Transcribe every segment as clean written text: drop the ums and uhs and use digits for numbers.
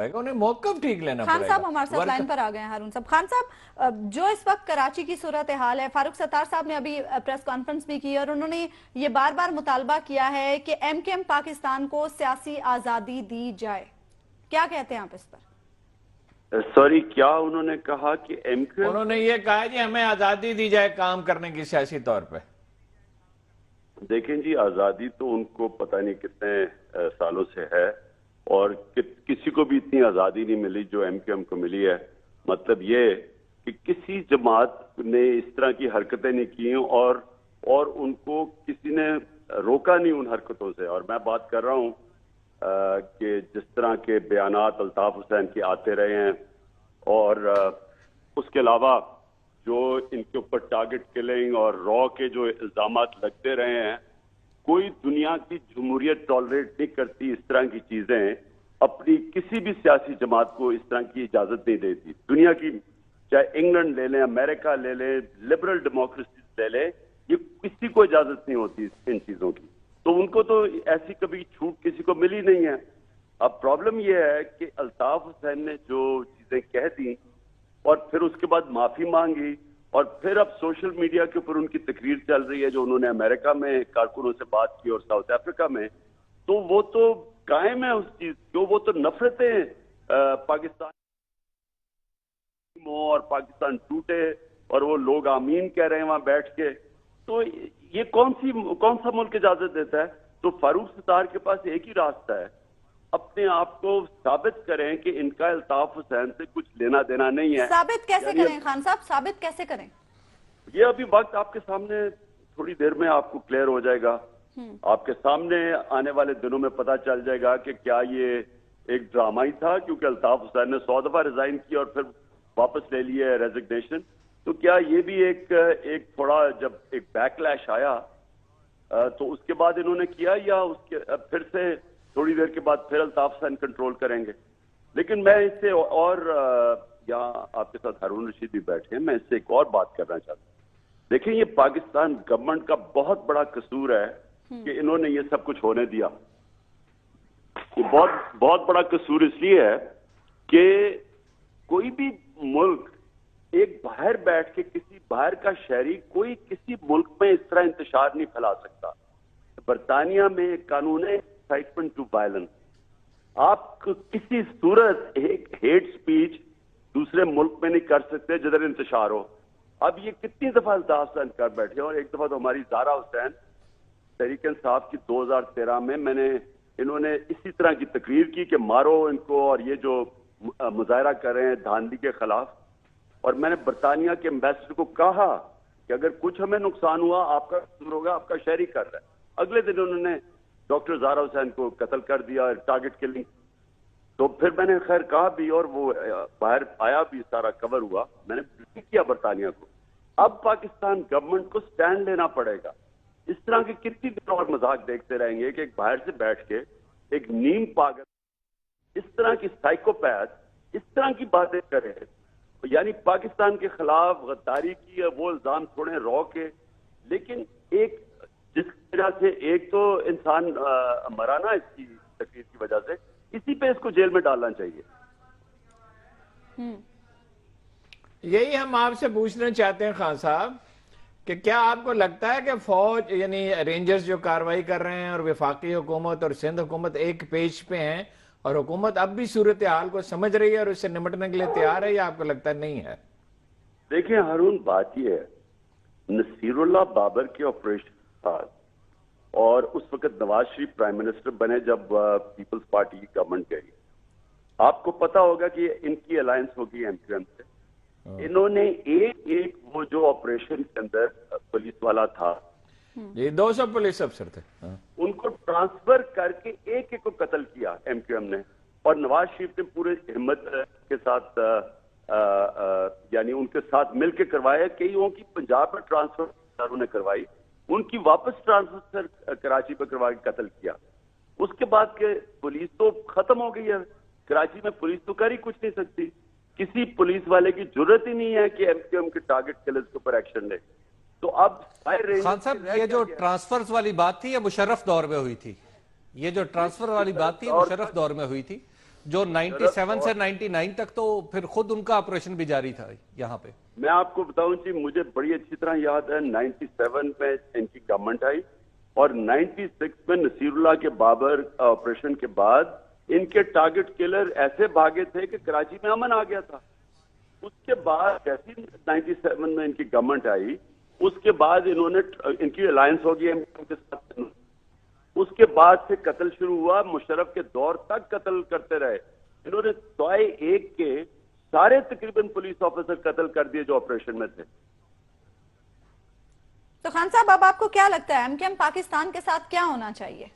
पड़ेगा, उन्हें मौक़िफ़ ठीक लेना खान पड़ेगा। साहब हमारे साथ लाइन पर आ गए हैं। हारून साहब, खान साहब, जो इस वक्त कराची की सूरत हाल है, फारूक सत्तार साहब ने अभी प्रेस कॉन्फ्रेंस भी की और उन्होंने ये बार बार मुतालबा किया है कि MKM पाकिस्तान को सियासी आज़ादी दी जाए। क्या कहते हैं आप इस पर? सॉरी, क्या उन्होंने कहा कि MKM? उन्होंने ये कहा कि हमें आज़ादी दी जाए काम करने की सियासी तौर पे। देखें जी, आज़ादी तो उनको पता नहीं कितने सालों से है और किसी को भी इतनी आज़ादी नहीं मिली जो MKM को मिली है। मतलब ये कि किसी जमात ने इस तरह की हरकतें नहीं की और उनको किसी ने रोका नहीं उन हरकतों से। और मैं बात कर रहा हूँ कि जिस तरह के बयानात अल्ताफ हुसैन के आते रहे हैं और उसके अलावा जो इनके ऊपर टारगेट किलिंग और रॉ के जो इल्जामात लगते रहे हैं, कोई दुनिया की जमहूरियत टॉलरेट नहीं करती इस तरह की चीजें, अपनी किसी भी सियासी जमात को इस तरह की इजाजत नहीं देती। दुनिया की चाहे इंग्लैंड ले लें, अमेरिका ले लें, लिबरल डेमोक्रेसी ले लें, ये किसी को इजाजत नहीं होती इन चीजों की। तो उनको तो ऐसी कभी छूट किसी को मिली नहीं है। अब प्रॉब्लम यह है कि अल्ताफ हुसैन ने जो चीजें कह दी और फिर उसके बाद माफी मांगी और फिर अब सोशल मीडिया के ऊपर उनकी तकरीर चल रही है जो उन्होंने अमेरिका में कारकुनों से बात की और साउथ अफ्रीका में, तो वो तो कायम है उस चीज को। वो तो नफरतें पाकिस्तान और पाकिस्तान टूटे और वो लोग आमीन कह रहे हैं वहां बैठ के। तो ये कौन सा मुल्क इजाजत देता है? तो फारूक सत्तार के पास एक ही रास्ता है, अपने आप को साबित करें कि इनका अल्ताफ हुसैन से कुछ लेना देना नहीं है। साबित कैसे करें खान साहब, साबित कैसे करें? ये अभी वक्त आपके सामने थोड़ी देर में आपको क्लियर हो जाएगा। आपके सामने आने वाले दिनों में पता चल जाएगा कि क्या ये एक ड्रामा ही था, क्योंकि अल्ताफ हुसैन ने 100 दफा रिजाइन किया और फिर वापस ले लिया रेजिग्नेशन। तो क्या ये भी एक थोड़ा जब एक बैकलैश आया तो उसके बाद इन्होंने किया, या उसके फिर से थोड़ी देर के बाद फिर अल्ताफ हुसैन कंट्रोल करेंगे? लेकिन मैं इससे और यहाँ आपके साथ हारून रशीद भी बैठे हैं, मैं इससे एक और बात करना चाहता हूँ। देखिए, ये पाकिस्तान गवर्नमेंट का बहुत बड़ा कसूर है कि इन्होंने ये सब कुछ होने दिया। ये बहुत बड़ा कसूर इसलिए है कि कोई भी मुल्क एक बाहर बैठ के किसी बाहर का शहरी कोई किसी मुल्क में इस तरह इंतशार नहीं फैला सकता। बरतानिया में एक कानून है एक्साइटमेंट टू वायलेंस। आप किसी सूरत एक हेट स्पीच दूसरे मुल्क में नहीं कर सकते जिधर इंतशार हो। अब ये कितनी दफा अल्ताफ हुसैन कर बैठे, और एक दफा तो हमारी ज़ारा हुसैन तहरीक इंसाफ की 2013 में इन्होंने इसी तरह की तकरीर की कि मारो इनको, और ये जो मुजाहरा कर रहे हैं धांधली के खिलाफ। और मैंने बरतानिया के एम्बेसडर को कहा कि अगर कुछ हमें नुकसान हुआ आपका कसूर होगा, आपका शहरी कर रहा है। अगले दिन उन्होंने डॉक्टर ज़ारा हुसैन को कत्ल कर दिया, टारगेट किलिंग। तो फिर मैंने खैर कहा भी और वो बाहर आया भी, सारा कवर हुआ। मैंने किया बरतानिया को। अब पाकिस्तान गवर्नमेंट को स्टैंड लेना पड़ेगा। इस तरह के कितनी देर और मजाक देखते रहेंगे कि एक बाहर से बैठ के एक नीम पागल इस तरह की साइकोपैथ इस तरह की बातें करे, यानी पाकिस्तान के खिलाफ गद्दारी की वो इल्जाम छोड़े रॉ के। लेकिन एक जिस वजह से एक तो इंसान मरा ना इसकी तकलीफ की वजह से, इसी पे इसको जेल में डालना चाहिए। यही हम आपसे पूछना चाहते हैं खान साहब कि क्या आपको लगता है कि फौज यानी रेंजर्स जो कार्रवाई कर रहे हैं और वफाकी हुकूमत और सिंध हुकूमत एक पेज पे हैं और हुकूमत अब भी सूरत हाल को समझ रही है और उससे निपटने के लिए तैयार है, या आपको लगता नहीं है? देखिए हारून, बात यह है, नसीरुल्लाह बाबर के ऑपरेशन था और उस वक्त नवाज शरीफ प्राइम मिनिस्टर बने जब पीपल्स पार्टी की गवर्नमेंट गई। आपको पता होगा कि इनकी अलायंस होगी MQM से। इन्होंने एक वो जो ऑपरेशन के अंदर पुलिस वाला था, ये 200 पुलिस अफसर थे, उनको ट्रांसफर करके एक को कत्ल किया MQM ने। और नवाज शरीफ ने पूरे हिम्मत के साथ यानी उनके साथ मिलकर करवाया। कईयों की पंजाब में ट्रांसफर ने करवाई, उनकी वापस ट्रांसफर कराची पे करवा के कत्ल किया। उसके बाद के पुलिस तो खत्म हो गई है। कराची में पुलिस तो कर ही कुछ नहीं सकती। किसी पुलिस वाले की जरूरत ही नहीं है कि MQM के टारगेट किलर्स के ऊपर एक्शन ले। तो अब खान साहब, ये जो ट्रांसफर्स वाली बात थी ये मुशर्रफ दौर में हुई थी। ये जो ट्रांसफर वाली बात थी मुशर्रफ दौर में हुई थी। जो 97 से 99 तक तो फिर खुद उनका ऑपरेशन भी जारी था यहाँ पे। मैं आपको बताऊं जी, मुझे बड़ी अच्छी तरह याद है 97 में इनकी गवर्नमेंट आई और 96 में नसीरुल्लाह के बाबर ऑपरेशन के बाद इनके टारगेट किलर ऐसे भागे थे कि कराची में अमन आ गया था। उसके बाद जैसी 97 में इनकी गवर्नमेंट आई, उसके बाद इन्होंने इनकी अलायंस होगी एमक्यूएम के साथ, उसके बाद से कत्ल शुरू हुआ। मुशर्रफ के दौर तक कत्ल करते रहे इन्होंने। सवाए एक के सारे तकरीबन पुलिस ऑफिसर कत्ल कर दिए जो ऑपरेशन में थे। तो खान साहब, अब आपको क्या लगता है एमक्यूएम पाकिस्तान के साथ क्या होना चाहिए?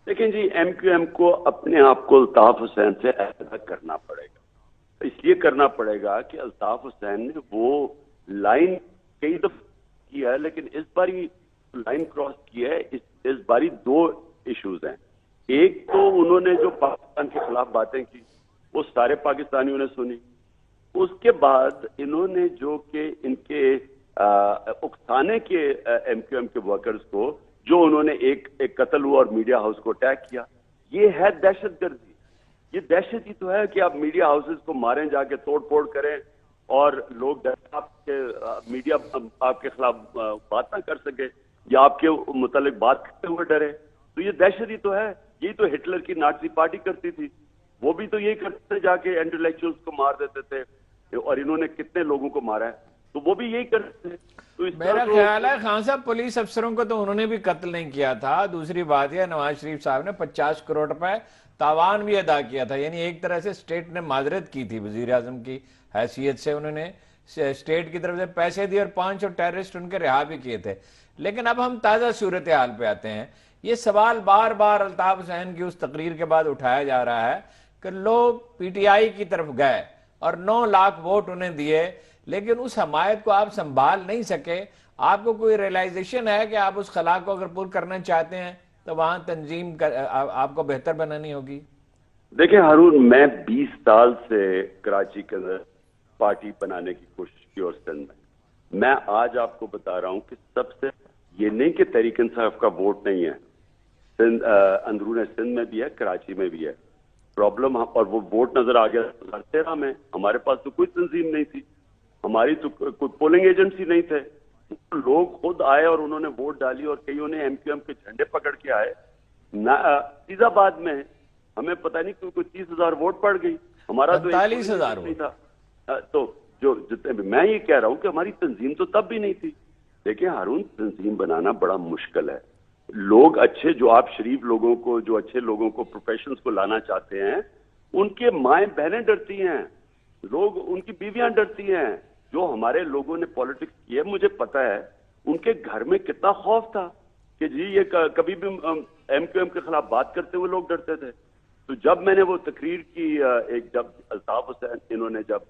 लेकिन जी, एमक्यूएम को अपने आप को अल्ताफ हुसैन से अलग करना पड़ेगा। इसलिए करना पड़ेगा कि अल्ताफ हुसैन ने वो लाइन कई दफा की है, लेकिन इस बार लाइन क्रॉस की है। इस बारी दो इश्यूज हैं। एक तो उन्होंने जो पाकिस्तान के खिलाफ बातें की वो सारे पाकिस्तानियों ने सुनी। उसके बाद इन्होंने जो कि इनके उकसाने के एमक्यूएम के वर्कर्स को जो उन्होंने एक कत्ल हुआ और मीडिया हाउस को अटैक किया, ये है दहशतगर्दी। ये दहशत ही तो है कि आप मीडिया हाउसेस को मारें, जाके तोड़ फोड़ करें और लोग आपके मीडिया आपके खिलाफ बात ना कर सके या आपके मुतालिक बात करते हुए डरे। तो ये दहशत ही तो है। यही तो हिटलर की नाज़ी पार्टी करती थी। वो भी तो यही करते थे, जाके इंटेलेक्चुअल्स को मार देते थे और इन्होंने कितने लोगों को मारा है, तो वो भी यही करते थे। तो मेरा ख्याल है खान साहब, पुलिस अफसरों को तो उन्होंने भी कत्ल नहीं किया था। दूसरी बात यह, नवाज शरीफ साहब ने 50 करोड़ रुपए तावान भी अदा किया था। यानी एक तरह से स्टेट ने माजरत की थी वजीर आजम की हैसियत से। उन्होंने स्टेट की तरफ से पैसे दिए और 5 टेररिस्ट उनके रिहा भी किए थे। लेकिन अब हम ताज़ा सूरत हाल पे आते हैं। ये सवाल बार बार अल्ताफ हुसैन की उस तकरीर के बाद उठाया जा रहा है कि लोग पीटीआई की तरफ गए और 9 लाख वोट उन्हें दिए, लेकिन उस हमायत को आप संभाल नहीं सके। आपको कोई रियलाइजेशन है कि आप उस खला को अगर पूरा करना चाहते हैं तो वहां तंजीम आपको बेहतर बनानी होगी? देखिए हारून, मैं 20 साल से कराची के अंदर पार्टी बनाने की कोशिश की और सिंध में। मैं आज आपको बता रहा हूं कि सबसे ये नहीं कि तहरीक इंसाफ का वोट नहीं है, सिंध अंदरून सिंध में भी है, कराची में भी है प्रॉब्लम। और वो वोट नजर आ गया 2013 में। हमारे पास तो कोई तंजीम नहीं थी, हमारी तो कोई पोलिंग एजेंट्स ही नहीं थे। लोग खुद आए और उन्होंने वोट डाली और कईयों ने एमक्यूएम के झंडे पकड़ के आए। फैजाबाद में हमें पता नहीं क्यों 30,000 वोट पड़ गई, हमारा तो 45,000 नहीं था। तो जो जितने भी, मैं ये कह रहा हूं कि हमारी तंजीम तो तब भी नहीं थी। देखिए हारून, तंजीम बनाना बड़ा मुश्किल है। लोग अच्छे, जो आप शरीफ लोगों को, जो अच्छे लोगों को, प्रोफेशनल्स को लाना चाहते हैं, उनके माएं बहनें डरती हैं, लोग उनकी बीवियां डरती हैं। जो हमारे लोगों ने पॉलिटिक्स की है, मुझे पता है उनके घर में कितना खौफ था कि जी ये कभी भी एमक्यूएम के खिलाफ बात करते हुए लोग डरते थे। तो जब मैंने वो तकरीर की, जब अल्ताफ हुसैन इन्होंने जब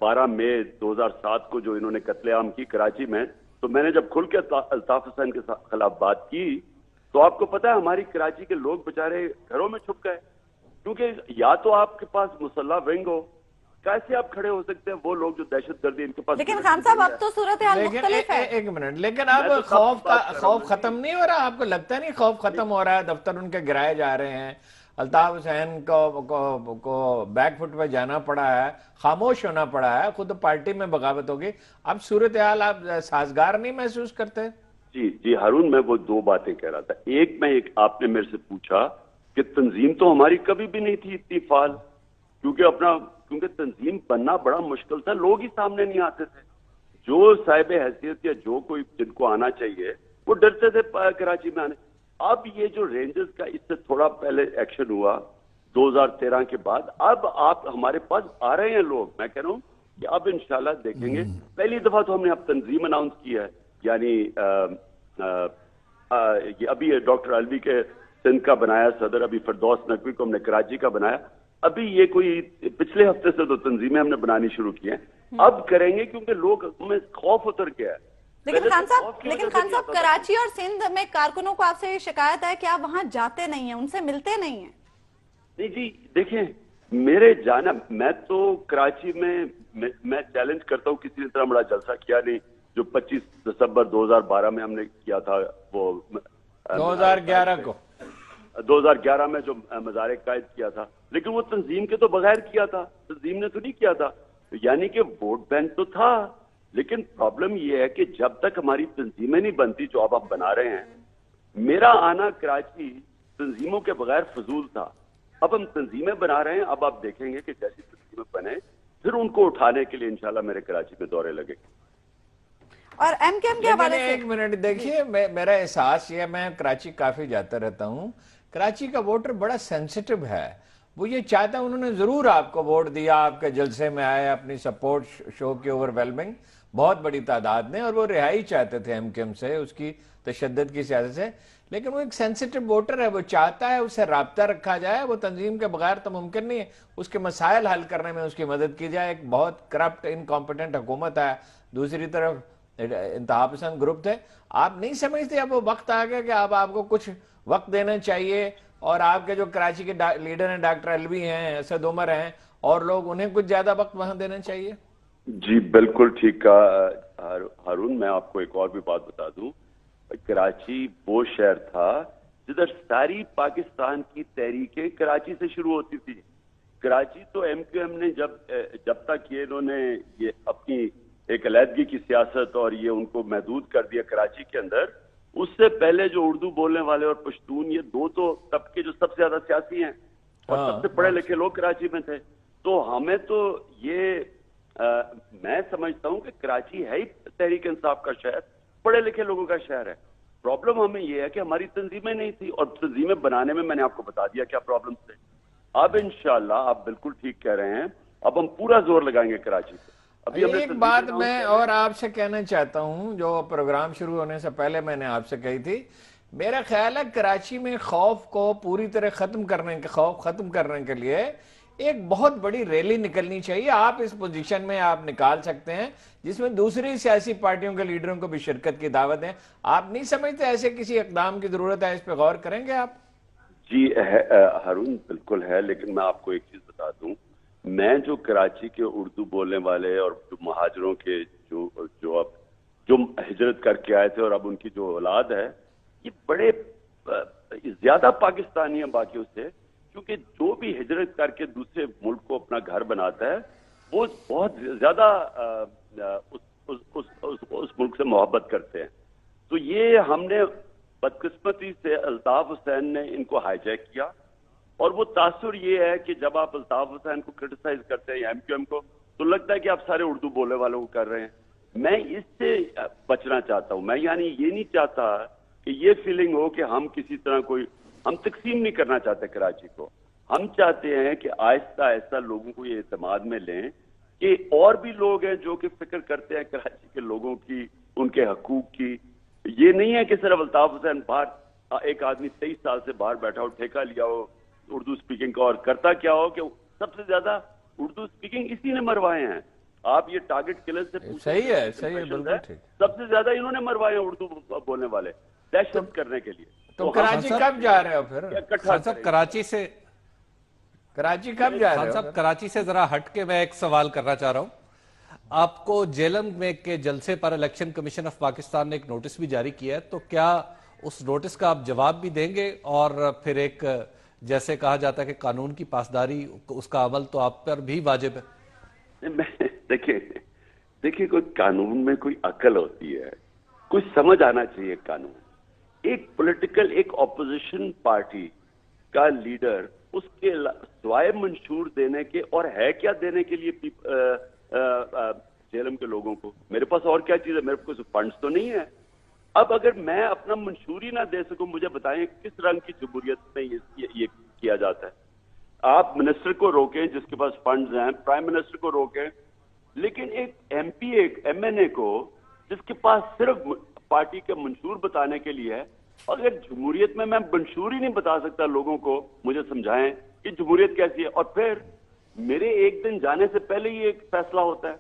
12 मई 2007 को जो इन्होंने कत्लेआम की कराची में, तो मैंने जब खुल के अल्ताफ हुसैन के खिलाफ बात की, तो आपको पता है हमारी कराची के लोग बेचारे घरों में छुप गए। क्योंकि या तो आपके पास मुसल्ला विंग हो, कैसे आप खड़े हो सकते हैं? वो लोग जो दहशतगर्दी इनके पास। लेकिन खान साहब, अब तो सूरत हाल मुख्तलिफ है। एक मिनट, लेकिन अब खौफ खत्म नहीं हो रहा? आपको लगता नहीं खौफ खत्म हो रहा है? दफ्तर उनके गिराए जा रहे हैं, अल्ताफ हुसैन को बैकफुट पे जाना पड़ा है, खामोश होना पड़ा है, खुद पार्टी में बगावत होगी। अब सूरत हाल आप साजगार नहीं महसूस करते? जी हारून, मैं वो 2 बातें कह रहा था। एक आपने मेरे से पूछा कि तंजीम तो हमारी कभी भी नहीं थी इतनी फाल, क्योंकि तंजीम बनना बड़ा मुश्किल था, लोग ही सामने नहीं आते थे। जो साहिब हैसियत या जो कोई जिनको आना चाहिए वो डरते थे कराची में आने। अब ये जो रेंजर्स का, इससे थोड़ा पहले एक्शन हुआ 2013 के बाद, अब आप हमारे पास आ रहे हैं लोग। मैं कह रहा हूं कि अब इंशाल्लाह देखेंगे। पहली दफा तो हमने अब तंजीम अनाउंस की है, यानी ये अभी डॉक्टर अलवी के सिंध का बनाया सदर, अभी फिरदौस नकवी को हमने कराची का बनाया। अभी ये कोई पिछले हफ्ते से तो तंजीमें हमने बनानी शुरू की हैं, अब करेंगे क्योंकि लोग में खौफ उतर गया है। लेकिन खान साहब, कराची और सिंध में कारकुनों को आपसे ये शिकायत है कि आप वहां जाते नहीं हैं, उनसे मिलते नहीं हैं। नहीं जी, देखें मेरे जाना, मैं तो कराची में मैं चैलेंज करता हूँ, किसी ने इतना बड़ा जलसा किया नहीं जो 25 दिसंबर 2012 में हमने किया था, वो 2011 को 2011 میں جو مزار قائد کیا تھا، لیکن وہ تنظیم کے تو بغیر کیا تھا، تنظیم نے تو نہیں کیا تھا. یعنی کہ ووٹ بینک تو تھا، لیکن پرابلم یہ ہے کہ جب تک ہماری تنظیمیں نہیں بنتی جو اب ہم بنا رہے ہیں. میرا آنا کراچی تنظیموں کے بغیر فضول تھا. اب ہم تنظیمیں بنا رہے ہیں. اب آپ دیکھیں گے کہ جیسی تنظیمیں بنے پھر ان کو اٹھانے کے لیے انشاءاللہ میرے کراچی میں دورے لگے. اور ایم کے ایم کے حوالے سے ایک منٹ دیکھیے، میرا احساس یہ ہے، میں کراچی کافی جاتا رہتا ہوں، کراچی کا ووٹر بڑا سینسٹیو ہے. وہ یہ چاہتا ہے، انہوں نے ضرور آپ کو ووٹ دیا، آپ کے جلسے میں آئے، اپنی سپورٹ شو کی اوور ویلمنگ بہت بڑی تعداد میں، اور وہ رہائی چاہتے تھے ایم کیو ایم سے، اس کی تشدد کی سیاست سے. لیکن وہ ایک سینسٹیو ووٹر ہے، وہ چاہتا ہے اس سے رابطہ رکھا جائے. وہ تنظیم کے بغیر تو ممکن نہیں ہے، اس کے مسائل حل کرنے میں اس کی مدد کی جائے. ایک بہت کرپٹ انکمپیٹنٹ حکومت ہے، دوسری طرف انتہا پسند گروپ تھے. آپ نہیں سمجھتے اب وہ وقت آ گیا کہ اب آپ کو کچھ وقت دینا چاہیے، اور آپ کے جو کراچی کے لیڈر ہیں، ڈاکٹر الوی ہیں، اسد عمر ہیں اور لوگ، انہیں کچھ زیادہ وقت وہاں دینا چاہیے؟ جی بالکل ٹھیک کہا ہارون. میں آپ کو ایک اور بھی بات بتا دوں. کراچی وہ شہر تھا جدھر ساری پاکستان کی تحریکیں کراچی سے شروع ہوتی تھی. کراچی تو ایم کیو ایم نے جب تک یہ انہوں نے یہ اپنی ایک علیحدگی کی سیاست اور یہ ان کو محدود کر دیا کراچی کے اندر، اس سے پہلے جو اردو بولنے والے اور پشتون، یہ دو تو طبقے جو سب سے زیادہ سیاسی ہیں اور سب سے پڑھے لکھے لوگ کراچی میں تھے. تو ہمیں تو یہ میں سمجھتا ہوں کہ کراچی ہے ہی تحریک انصاف کا شہر، پڑھے لکھے لوگوں کا شہر ہے. پرابلم ہمیں یہ ہے کہ ہماری تنظیمیں نہیں تھی، اور تنظیمیں بنانے میں نے آپ کو بتا دیا کیا پرابلمس تھے. اب انشاءاللہ آپ بالکل ٹھیک کہہ رہے ہیں، اب ہم پورا زور لگائیں گے کراچی پہ. ایک بات میں اور آپ سے کہنا چاہتا ہوں، جو پروگرام شروع ہونے سے پہلے میں نے آپ سے کہی تھی. میرا خیال ہے کراچی میں خوف کو پوری طرح خوف ختم کرنے کے لیے ایک بہت بڑی ریلی نکلنی چاہیے. آپ اس پوزیشن میں آپ نکال سکتے ہیں جس میں دوسری سیاسی پارٹیوں کے لیڈروں کو بھی شرکت کی دعوت ہے. آپ نہیں سمجھتے ایسے کسی اقدام کی ضرورت ہے؟ اس پہ غور کریں گے آپ؟ جی ہارون بالکل ہے، لیکن میں آپ کو ایک چیز بتا دوں. میں جو کراچی کے اردو بولنے والے اور جو مہاجروں کے جو ہجرت کر کے آئے تھے اور اب ان کی جو اولاد ہے، یہ بڑے زیادہ پاکستانی ہیں باقیوں سے. کیونکہ جو بھی ہجرت کر کے دوسرے ملک کو اپنا گھر بناتا ہے وہ بہت زیادہ اس ملک سے محبت کرتے ہیں. تو یہ ہم نے بدقسمتی سے الطاف حسین نے ان کو ہائی جیک کیا، اور وہ تاثر یہ ہے کہ جب آپ الطاف حسین کو کرٹیسائز کرتے ہیں یا ایم کیو ایم کو، تو لگتا ہے کہ آپ سارے اردو بولنے والوں کو کر رہے ہیں. میں اس سے بچنا چاہتا ہوں. میں یعنی یہ نہیں چاہتا کہ یہ فیلنگ ہو کہ ہم کسی طرح ہم تقسیم نہیں کرنا چاہتے کراچی کو. ہم چاہتے ہیں کہ آہستہ آہستہ لوگوں کو یہ اعتماد میں لیں کہ اور بھی لوگ ہیں جو کہ فکر کرتے ہیں کراچی کے لوگوں کی، ان کے حقوق کی. یہ نہیں ہے کہ صرف الطاف حسین باہر ایک آدمی 23 سال سے باہر بیٹھا ہو، ٹھیکہ لیا ہو اردو سپیکنگ کا، اور کرتا کیا ہو کہ سب سے زیادہ اردو سپیکنگ اسی نے مروائے ہیں. آپ یہ ٹارگٹ کلر سے صحیح ہے بالکل ٹھیک. سب سے زیادہ انہوں نے مروائے ہیں اردو بولنے والے، دہشت کرنے کے لیے. تو کراچی کب جا رہے ہو پھر؟ صاحب کراچی کب جا رہے ہو؟ صاحب کراچی سے ذرا ہٹ کے میں ایک سوال کرنا چاہ رہا ہوں. آپ کو جیلم میں کے جلسے پر الیکشن کمیشن آف پاکستان نے ایک نوٹس بھی جاری کیا ہے، تو کیا اس نوٹس کا آپ جواب بھی دیں گے؟ اور پھر ایک جیسے کہا جاتا ہے کہ قانون کی پاسداری، اس کا عمل تو آپ پر بھی واجب ہے. دیکھیں کوئی قانون میں کوئی عقل ہوتی ہے، کچھ سمجھ آنا چاہیے. قانون ایک پولیٹیکل، ایک اپوزیشن پارٹی کا لیڈر، اس کے سوائے منشور دینے کے اور ہے کیا دینے کے لیے جیلم کے لوگوں کو؟ میرے پاس اور کیا چیز ہے؟ میرے پاس فنڈز تو نہیں ہے. اب اگر میں اپنا منشور ہی نہ دے سکوں، مجھے بتائیں کس رنگ کی جمہوریت میں یہ کیا جاتا ہے؟ آپ منسٹر کو روکیں جس کے پاس فنڈز ہیں، پرائم منسٹر کو روکیں، لیکن ایک ایم پی، ایک ایم این اے کو جس کے پاس صرف پارٹی کے منشور بتانے کے لیے ہے، اگر جمہوریت میں منشور ہی نہیں بتا سکتا لوگوں کو، مجھے سمجھائیں کہ جمہوریت کیسی ہے. اور پھر میرے ایک دن جانے سے پہلے ہی ایک فیصلہ ہوتا ہے.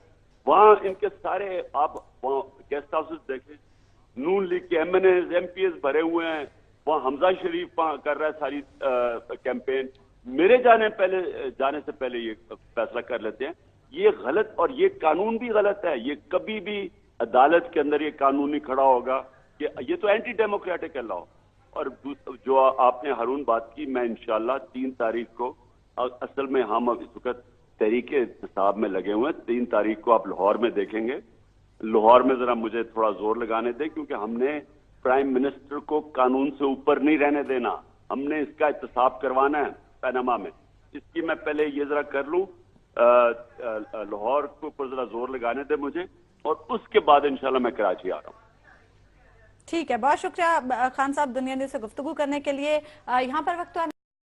وہاں ان کے سارے آپ وہاں گیسٹ ہاؤسز دیکھیں، نون لیگ کے MNAs, MPAs بھرے ہوئے ہیں. وہاں حمزہ شریف کر رہا ہے ساری کیمپین. میرے جانے سے پہلے یہ فیصلہ کر لیتے ہیں. یہ غلط، اور یہ قانون بھی غلط ہے. یہ کبھی بھی عدالت کے اندر یہ قانون نہیں کھڑا ہوگا کہ یہ تو اینٹی ڈیموکریٹک ہے لا. اور جو آپ نے ہارون بات کی، میں انشاءاللہ 3 تاریخ کو، اصل میں ہم اب اس وقت تحریک احتساب میں لگے ہوئے ہیں، 3 تاریخ کو آپ لاہور میں دیکھیں گے۔ لاہور میں ذرا مجھے تھوڑا زور لگانے دیں، کیونکہ ہم نے پرائم منسٹر کو قانون سے اوپر نہیں رہنے دینا، ہم نے اس کا احتساب کروانا ہے پیناما میں۔ اس کی میں پہلے یہ ذرا کر لوں، لاہور کے اوپر ذرا زور لگانے دیں مجھے، اور اس کے بعد انشاءاللہ میں کراچی آ رہا ہوں۔ ٹھیک ہے، بہت شکریہ خان صاحب دنیا نیوز سے گفتگو کرنے کے لیے۔ یہاں پر وقت